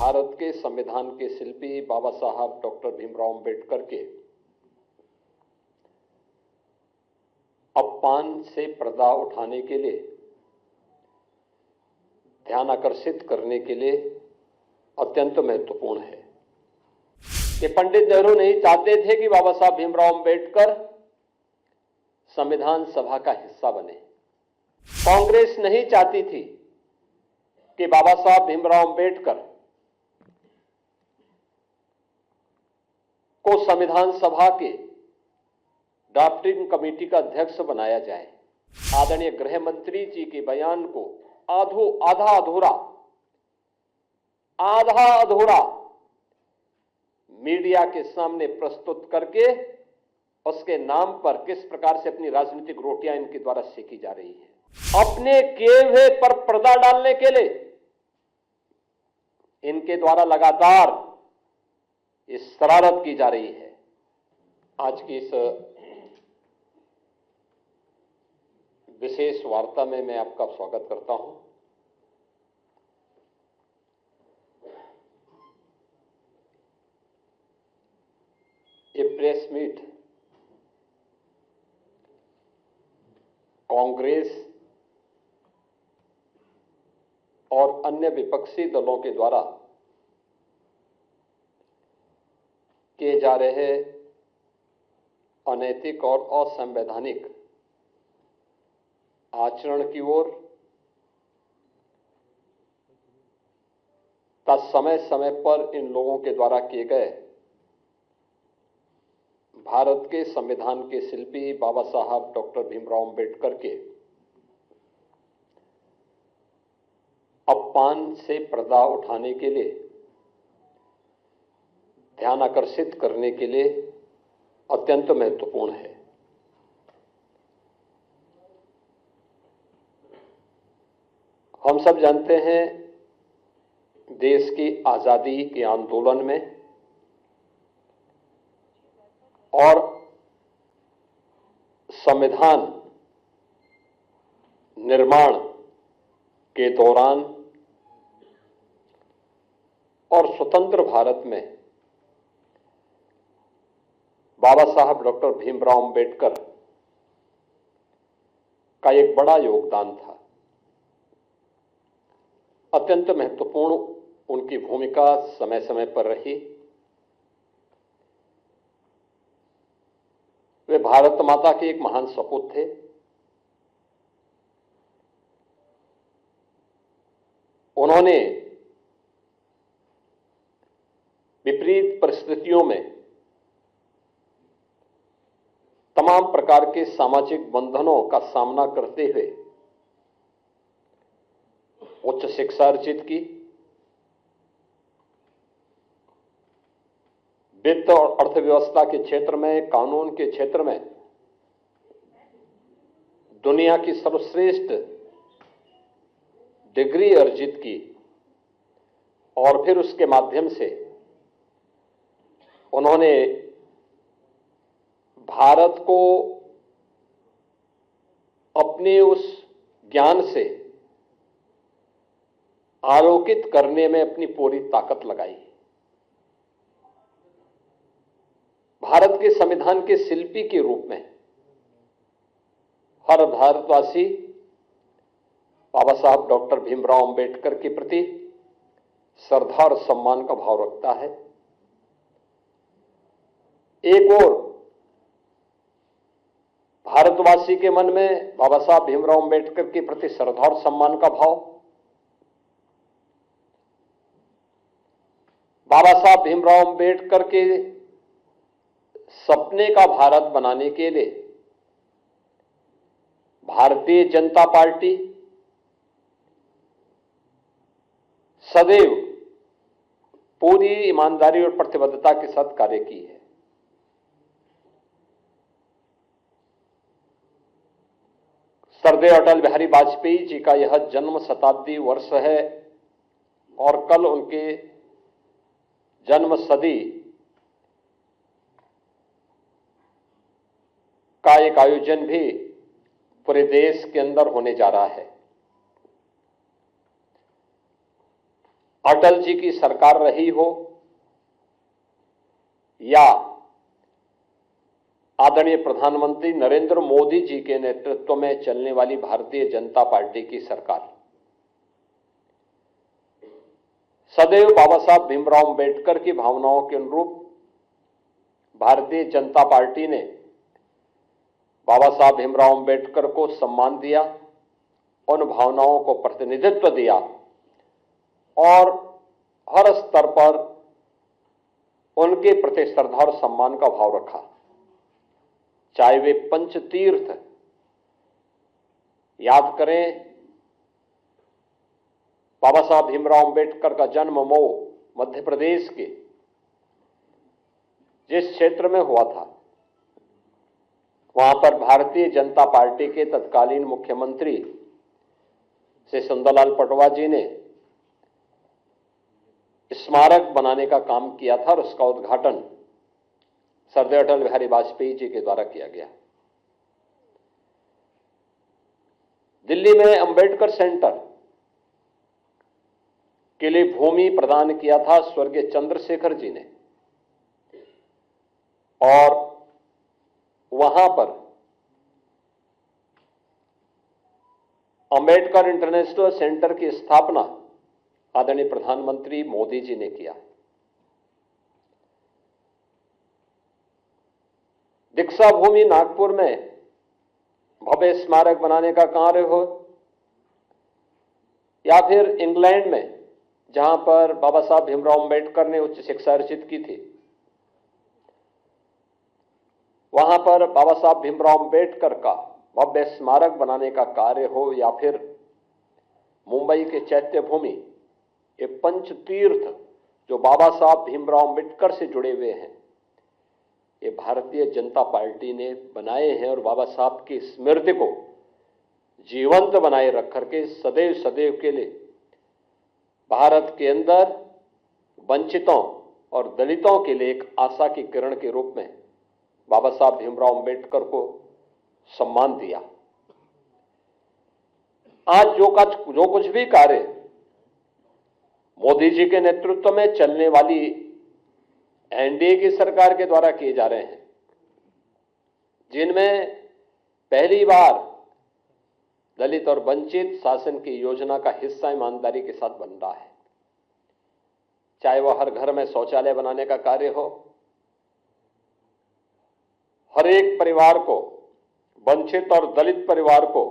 भारत के संविधान के शिल्पी बाबा साहब डॉक्टर भीमराव अंबेडकर के अपमान से पर्दा उठाने के लिए, ध्यान आकर्षित करने के लिए अत्यंत महत्वपूर्ण है कि पंडित नेहरू नहीं चाहते थे कि बाबा साहब भीमराव अंबेडकर संविधान सभा का हिस्सा बने। कांग्रेस नहीं चाहती थी कि बाबा साहब भीमराव अंबेडकर को संविधान सभा के ड्राफ्टिंग कमेटी का अध्यक्ष बनाया जाए। आदरणीय गृह मंत्री जी के बयान को आधा अधूरा मीडिया के सामने प्रस्तुत करके उसके नाम पर किस प्रकार से अपनी राजनीतिक रोटियां इनके द्वारा सेकी जा रही है। अपने किए हुए पर पर्दा डालने के लिए इनके द्वारा लगातार इस शरारत की जा रही है। आज की इस विशेष वार्ता में मैं आपका स्वागत करता हूं। ये प्रेस मीट कांग्रेस और अन्य विपक्षी दलों के द्वारा किए जा रहे अनैतिक और असंवैधानिक आचरण की ओर का समय समय पर इन लोगों के द्वारा किए गए भारत के संविधान के शिल्पी बाबा साहब डॉक्टर भीमराव अंबेडकर के अपमान से पर्दा उठाने के लिए, ध्यान आकर्षित करने के लिए अत्यंत महत्वपूर्ण है। हम सब जानते हैं देश की आजादी के आंदोलन में और संविधान निर्माण के दौरान और स्वतंत्र भारत में बाबा साहब डॉक्टर भीमराव अंबेडकर का एक बड़ा योगदान था। अत्यंत महत्वपूर्ण उनकी भूमिका समय समय पर रही। वे भारत माता के एक महान सपूत थे। उन्होंने विपरीत परिस्थितियों में तमाम प्रकार के सामाजिक बंधनों का सामना करते हुए उच्च शिक्षा अर्जित की, वित्त और अर्थव्यवस्था के क्षेत्र में, कानून के क्षेत्र में दुनिया की सर्वश्रेष्ठ डिग्री अर्जित की और फिर उसके माध्यम से उन्होंने भारत को अपने उस ज्ञान से आलोकित करने में अपनी पूरी ताकत लगाई। भारत के संविधान के शिल्पी के रूप में हर भारतवासी बाबा साहब डॉक्टर भीमराव अंबेडकर के प्रति श्रद्धा और सम्मान का भाव रखता है। एक और भारतवासी के मन में बाबा साहब भीमराव अंबेडकर के प्रति श्रद्धा और सम्मान का भाव, बाबा साहब भीमराव अंबेडकर के सपने का भारत बनाने के लिए भारतीय जनता पार्टी सदैव पूरी ईमानदारी और प्रतिबद्धता के साथ कार्य की है। श्रद्धेय अटल बिहारी वाजपेयी जी का यह जन्म शताब्दी वर्ष है और कल उनके जन्म सदी का एक आयोजन भी पूरे देश के अंदर होने जा रहा है। अटल जी की सरकार रही हो या आदरणीय प्रधानमंत्री नरेंद्र मोदी जी के नेतृत्व में चलने वाली भारतीय जनता पार्टी की सरकार, सदैव बाबा साहब भीमराव अंबेडकर की भावनाओं के अनुरूप भारतीय जनता पार्टी ने बाबा साहब भीमराव अंबेडकर को सम्मान दिया, उन भावनाओं को प्रतिनिधित्व दिया और हर स्तर पर उनके प्रति श्रद्धा और सम्मान का भाव रखा। चाहे वे पंचतीर्थ याद करें, बाबा साहब भीमराव अंबेडकर का जन्म मऊ मध्य प्रदेश के जिस क्षेत्र में हुआ था, वहां पर भारतीय जनता पार्टी के तत्कालीन मुख्यमंत्री श्री सुंदरलाल पटवा जी ने स्मारक बनाने का काम किया था और उसका उद्घाटन सरदार अटल बिहारी वाजपेयी जी के द्वारा किया गया। दिल्ली में अंबेडकर सेंटर के लिए भूमि प्रदान किया था स्वर्गीय चंद्रशेखर जी ने और वहां पर अंबेडकर इंटरनेशनल सेंटर की स्थापना आदरणीय प्रधानमंत्री मोदी जी ने किया। दीक्षा भूमि नागपुर में भव्य स्मारक बनाने का कार्य हो या फिर इंग्लैंड में जहां पर बाबा साहब भीमराव अंबेडकर ने उच्च शिक्षा अर्जित की थी, वहां पर बाबा साहब भीमराव अंबेडकर का भव्य स्मारक बनाने का कार्य हो या फिर मुंबई के चैत्य भूमि, ये पंचतीर्थ जो बाबा साहब भीमराव अंबेडकर से जुड़े हुए हैं, ये भारतीय जनता पार्टी ने बनाए हैं और बाबा साहब की स्मृति को जीवंत बनाए रख करके सदैव सदैव के लिए भारत के अंदर वंचितों और दलितों के लिए एक आशा की किरण के रूप में बाबा साहब भीमराव अंबेडकर को सम्मान दिया। आज जो कुछ भी कार्य मोदी जी के नेतृत्व में चलने वाली एनडीए की सरकार के द्वारा किए जा रहे हैं, जिनमें पहली बार दलित और वंचित शासन की योजना का हिस्सा ईमानदारी के साथ बन रहा है, चाहे वह हर घर में शौचालय बनाने का कार्य हो, हर एक परिवार को, वंचित और दलित परिवार को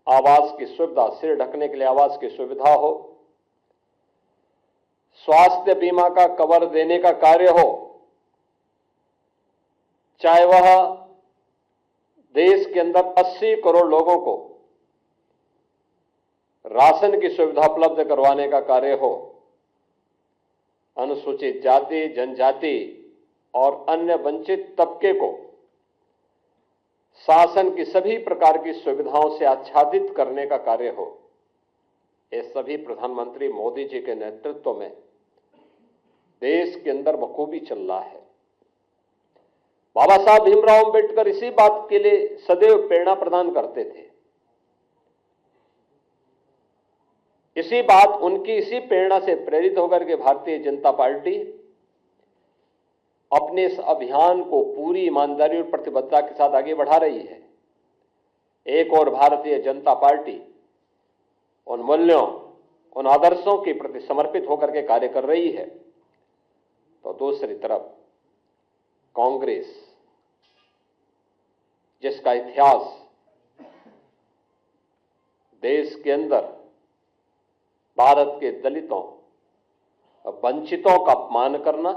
आवास की सुविधा, सिर ढकने के लिए आवास की सुविधा हो, स्वास्थ्य बीमा का कवर देने का कार्य हो, चाहे वह देश के अंदर 80 करोड़ लोगों को राशन की सुविधा उपलब्ध करवाने का कार्य हो, अनुसूचित जाति, जनजाति और अन्य वंचित तबके को शासन की सभी प्रकार की सुविधाओं से आच्छादित करने का कार्य हो, ये सभी प्रधानमंत्री मोदी जी के नेतृत्व में देश के अंदर बखूबी चल रहा है। बाबा साहब भीमराव अंबेडकर इसी बात के लिए सदैव प्रेरणा प्रदान करते थे। इसी प्रेरणा से प्रेरित होकर के भारतीय जनता पार्टी अपने इस अभियान को पूरी ईमानदारी और प्रतिबद्धता के साथ आगे बढ़ा रही है। एक और भारतीय जनता पार्टी उन मूल्यों, उन आदर्शों के प्रति समर्पित होकर के कार्य कर रही है, तो दूसरी तरफ कांग्रेस, जिसका इतिहास देश के अंदर भारत के दलितों और वंचितों का अपमान करना,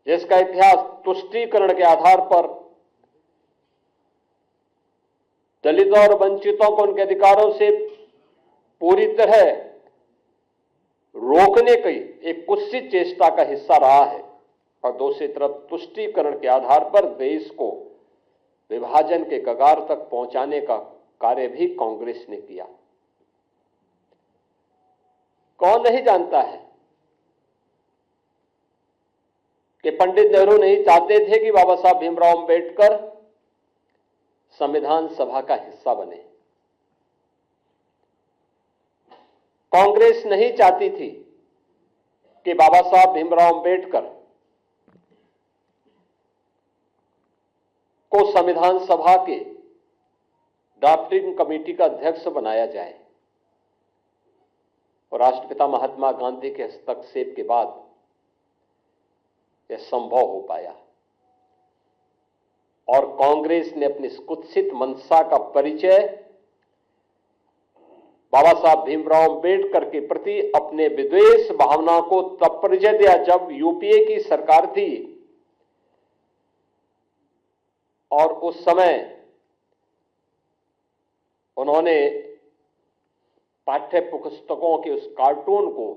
जिसका इतिहास तुष्टीकरण के आधार पर दलितों और वंचितों को उनके अधिकारों से पूरी तरह रोकने की एक कुत्सित चेष्टा का हिस्सा रहा है, और दूसरी तरफ तुष्टीकरण के आधार पर देश को विभाजन के कगार तक पहुंचाने का कार्य भी कांग्रेस ने किया। कौन नहीं जानता है कि पंडित नेहरू नहीं चाहते थे कि बाबा साहब भीमराव अंबेडकर संविधान सभा का हिस्सा बने। कांग्रेस नहीं चाहती थी कि बाबा साहब भीमराव अंबेडकर को संविधान सभा के ड्राफ्टिंग कमेटी का अध्यक्ष बनाया जाए, और राष्ट्रपिता महात्मा गांधी के हस्तक्षेप के बाद यह संभव हो पाया। और कांग्रेस ने अपनी कुत्सित मंशा का परिचय बाबा साहब भीमराव अंबेडकर के प्रति अपने विद्वेष भावना को तब परिचय दिया जब यूपीए की सरकार थी, और उस समय उन्होंने पाठ्य पुस्तकों के उस कार्टून को,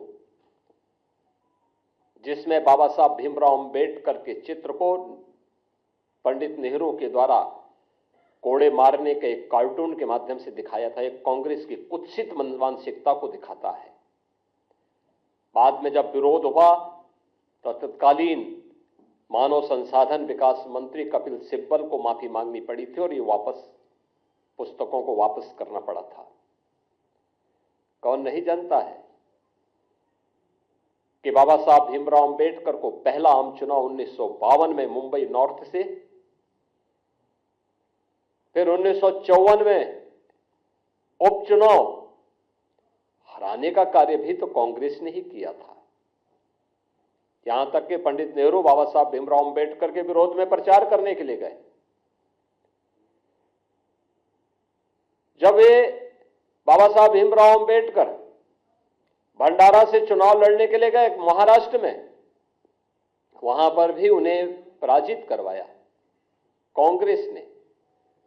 जिसमें बाबा साहब भीमराव अंबेडकर के चित्र को पंडित नेहरू के द्वारा कोड़े मारने के एक कार्टून के माध्यम से दिखाया था, एक कांग्रेस की कुत्सित मानसिकता को दिखाता है। बाद में जब विरोध हुआ तो तत्कालीन मानव संसाधन विकास मंत्री कपिल सिब्बल को माफी मांगनी पड़ी थी और ये पुस्तकों को वापस करना पड़ा था। कौन नहीं जानता है कि बाबा साहब भीमराव अंबेडकर को पहला आम चुनाव 1952 में मुंबई नॉर्थ से, फिर 1954 में उपचुनाव हराने का कार्य भी तो कांग्रेस ने ही किया था। यहां तक कि पंडित नेहरू बाबा साहब भीमराव अंबेडकर के विरोध में प्रचार करने के लिए गए। जब वे बाबा साहब भीमराव अंबेडकर भंडारा से चुनाव लड़ने के लिए गए महाराष्ट्र में, वहां पर भी उन्हें पराजित करवाया कांग्रेस ने।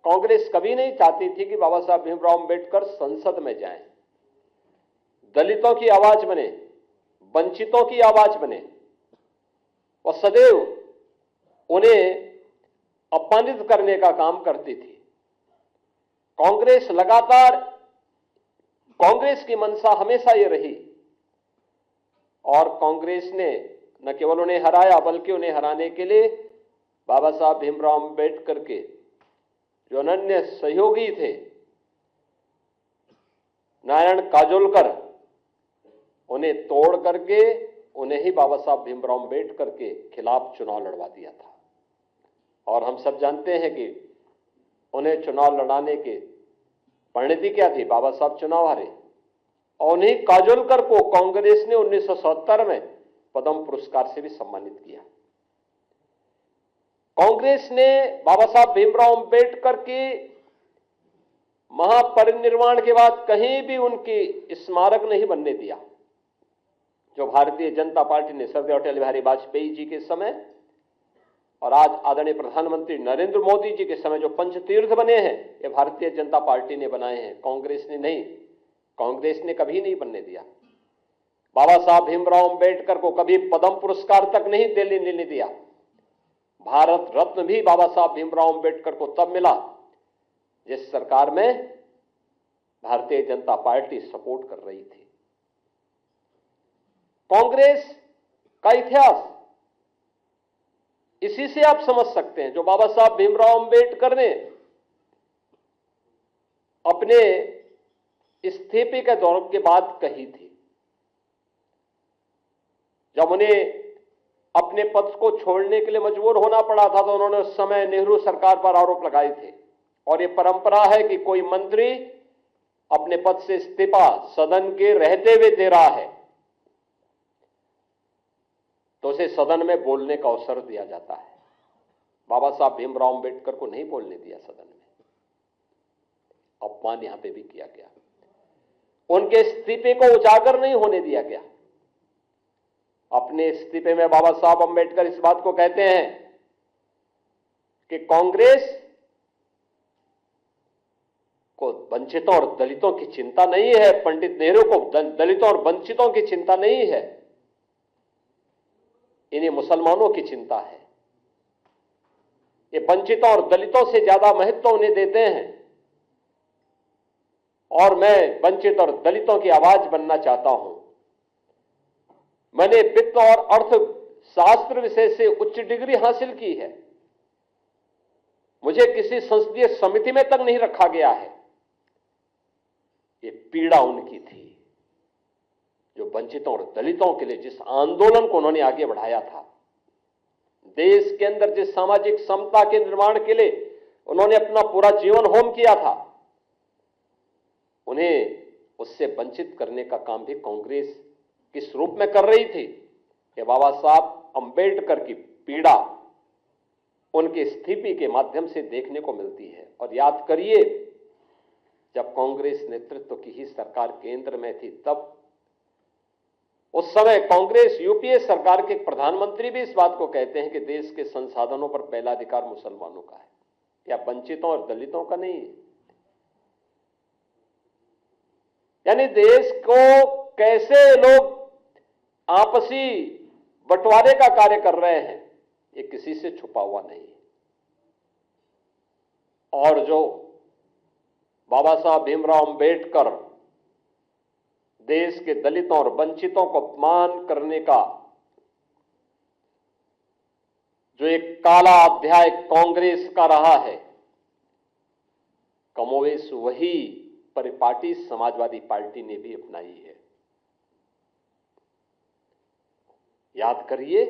कांग्रेस कभी नहीं चाहती थी कि बाबा साहब भीमराव अंबेडकर संसद में जाएं, दलितों की आवाज बने, वंचितों की आवाज बने, और सदैव उन्हें अपमानित करने का काम करती थी। कांग्रेस लगातार, कांग्रेस की मंशा हमेशा ये रही, और कांग्रेस ने न केवल उन्हें हराया बल्कि उन्हें हराने के लिए बाबा साहब भीमराव अंबेडकर के जो अनन्य सहयोगी थे नारायण काजोलकर, उन्हें तोड़ करके उन्हें ही बाबा साहब भीमराव अंबेडकर के खिलाफ चुनाव लड़वा दिया था। और हम सब जानते हैं कि उन्हें चुनाव लड़ाने के परिणति क्या थी, बाबा साहब चुनाव हारे, और उन्हीं काजोलकर को कांग्रेस ने 1970 में पद्म पुरस्कार से भी सम्मानित किया। कांग्रेस ने बाबा साहब भीमराव अंबेडकर की महापरिनिर्वाण के बाद कहीं भी उनकी स्मारक नहीं बनने दिया। जो भारतीय जनता पार्टी ने सरदार अटल बिहारी वाजपेयी जी के समय और आज आदरणीय प्रधानमंत्री नरेंद्र मोदी जी के समय जो पंचतीर्थ बने हैं, ये भारतीय जनता पार्टी ने बनाए हैं, कांग्रेस ने नहीं। कांग्रेस ने कभी नहीं बनने दिया। बाबा साहब भीमराव अंबेडकर को कभी पद्म पुरस्कार तक नहीं लेने दिया। भारत रत्न भी बाबा साहब भीमराव अंबेडकर को तब मिला जिस सरकार में भारतीय जनता पार्टी सपोर्ट कर रही थी। कांग्रेस का इतिहास इसी से आप समझ सकते हैं। जो बाबा साहब भीमराव अंबेडकर ने अपने इस्तीफे के दौर के बाद कही थी, जब उन्हें अपने पद को छोड़ने के लिए मजबूर होना पड़ा था, तो उन्होंने उस समय नेहरू सरकार पर आरोप लगाए थे। और यह परंपरा है कि कोई मंत्री अपने पद से इस्तीफा सदन के रहते हुए दे रहा है तो उसे सदन में बोलने का अवसर दिया जाता है। बाबा साहब भीमराव अंबेडकर को नहीं बोलने दिया सदन में, अपमान यहां पे भी किया गया। उनके इस्तीफे को उजागर नहीं होने दिया गया। अपने इस्तीफे में बाबा साहब अंबेडकर इस बात को कहते हैं कि कांग्रेस को वंचितों और दलितों की चिंता नहीं है, पंडित नेहरू को दलितों और वंचितों की चिंता नहीं है, इन्हें मुसलमानों की चिंता है। ये वंचितों और दलितों से ज्यादा महत्व उन्हें देते हैं, और मैं वंचित और दलितों की आवाज बनना चाहता हूं। मैंने वित्त और अर्थशास्त्र विषय से उच्च डिग्री हासिल की है, मुझे किसी संसदीय समिति में तक नहीं रखा गया है। ये पीड़ा उनकी थी। वंचितों और दलितों के लिए जिस आंदोलन को उन्होंने आगे बढ़ाया था, देश के अंदर जिस सामाजिक समता के निर्माण के लिए उन्होंने अपना पूरा जीवन होम किया था, उन्हें उससे वंचित करने का काम भी कांग्रेस किस रूप में कर रही थी, ये बाबा साहब अंबेडकर की पीड़ा उनके इस्तीफे के माध्यम से देखने को मिलती है। और याद करिए, जब कांग्रेस नेतृत्व की ही सरकार केंद्र में थी, तब उस समय कांग्रेस यूपीए सरकार के प्रधानमंत्री भी इस बात को कहते हैं कि देश के संसाधनों पर पहला अधिकार मुसलमानों का है, या वंचितों और दलितों का नहीं है। यानी देश को कैसे लोग आपसी बंटवारे का कार्य कर रहे हैं, ये किसी से छुपा हुआ नहीं है। और जो बाबा साहब भीमराव अंबेडकर देश के दलितों और वंचितों को अपमान करने का जो एक काला अध्याय कांग्रेस का रहा है, कमोवेश वही परिपाटी समाजवादी पार्टी ने भी अपनाई है। याद करिए,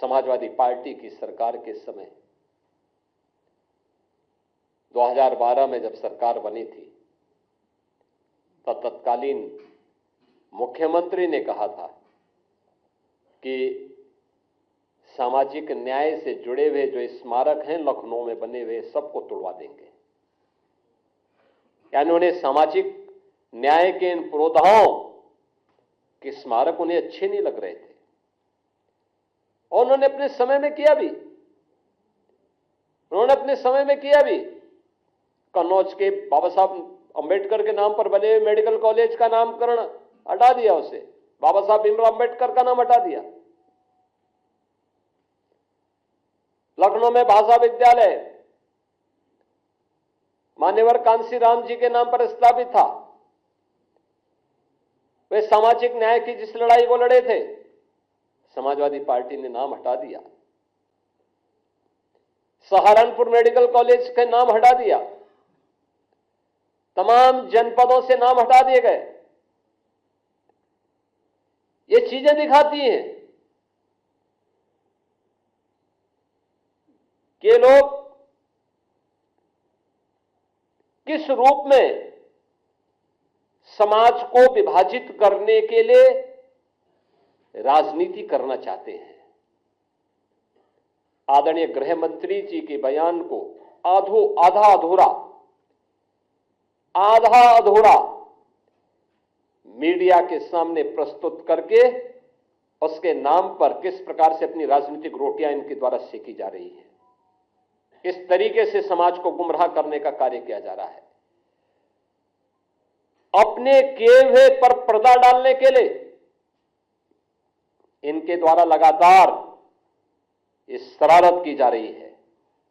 समाजवादी पार्टी की सरकार के समय 2012 में जब सरकार बनी थी, तो तत्कालीन मुख्यमंत्री ने कहा था कि सामाजिक न्याय से जुड़े हुए जो स्मारक हैं लखनऊ में बने हुए, सबको तोड़वा देंगे। यानी उन्हें सामाजिक न्याय के इन पुरोधाओं के स्मारक उन्हें अच्छे नहीं लग रहे थे, और उन्होंने अपने समय में किया भी। कन्नौज के बाबा साहब अंबेडकर के नाम पर बने हुए मेडिकल कॉलेज का नामकरण हटा दिया, उसे बाबा साहब भीमराव अंबेडकर का नाम हटा दिया। लखनऊ में भाषा विद्यालय मान्यवर कांसी राम जी के नाम पर स्थापित था। वे सामाजिक न्याय की जिस लड़ाई को लड़े थे, समाजवादी पार्टी ने नाम हटा दिया। सहारनपुर मेडिकल कॉलेज के नाम हटा दिया, तमाम जनपदों से नाम हटा दिए गए। ये चीजें दिखाती हैं कि लोग किस रूप में समाज को विभाजित करने के लिए राजनीति करना चाहते हैं। आदरणीय गृह मंत्री जी के बयान को आधा अधूरा मीडिया के सामने प्रस्तुत करके उसके नाम पर किस प्रकार से अपनी राजनीतिक रोटियां इनके द्वारा सेकी जा रही है, इस तरीके से समाज को गुमराह करने का कार्य किया जा रहा है। अपने किए हुए पर पर्दा डालने के लिए इनके द्वारा लगातार इस शरारत की जा रही है।